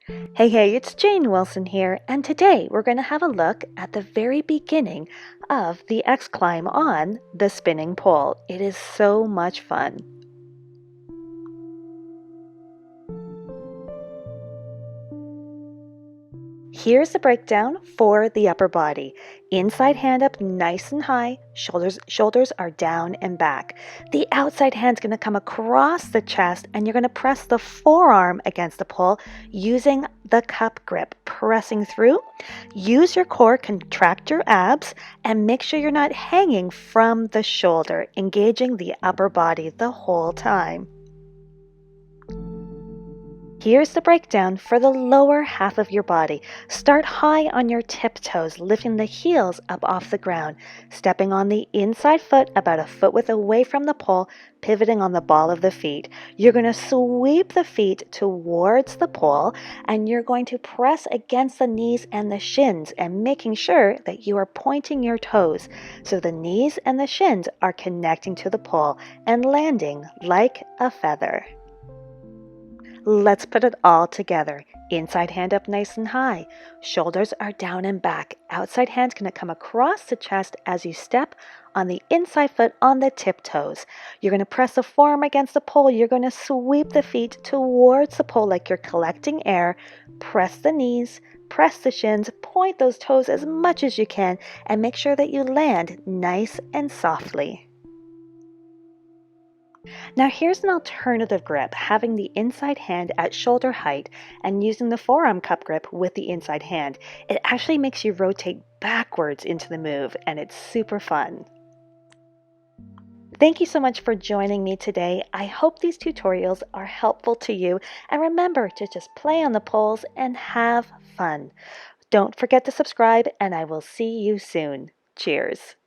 Hey, it's Jane Wilson here, and today we're going to have a look at the very beginning of the X climb on the spinning pole. It is so much fun. Here's the breakdown for the upper body. Inside hand up nice and high, shoulders are down and back. The outside hand's going to come across the chest and you're going to press the forearm against the pole using the cup grip, pressing through. Use your core, contract your abs, and make sure you're not hanging from the shoulder, engaging the upper body the whole time. Here's the breakdown for the lower half of your body. Start high on your tiptoes, lifting the heels up off the ground, stepping on the inside foot about a foot width away from the pole, pivoting on the ball of the feet. You're going to sweep the feet towards the pole and you're going to press against the knees and the shins and making sure that you are pointing your toes so the knees and the shins are connecting to the pole and landing like a feather. Let's put it all together. Inside hand up nice and high. Shoulders are down and back. Outside hand's going to come across the chest as you step on the inside foot on the tiptoes. You're going to press the forearm against the pole. You're going to sweep the feet towards the pole like you're collecting air. Press the knees, press the shins, point those toes as much as you can, and make sure that you land nice and softly. Now here's an alternative grip, having the inside hand at shoulder height and using the forearm cup grip with the inside hand. It actually makes you rotate backwards into the move and it's super fun. Thank you so much for joining me today. I hope these tutorials are helpful to you, and remember to just play on the poles and have fun. Don't forget to subscribe and I will see you soon. Cheers.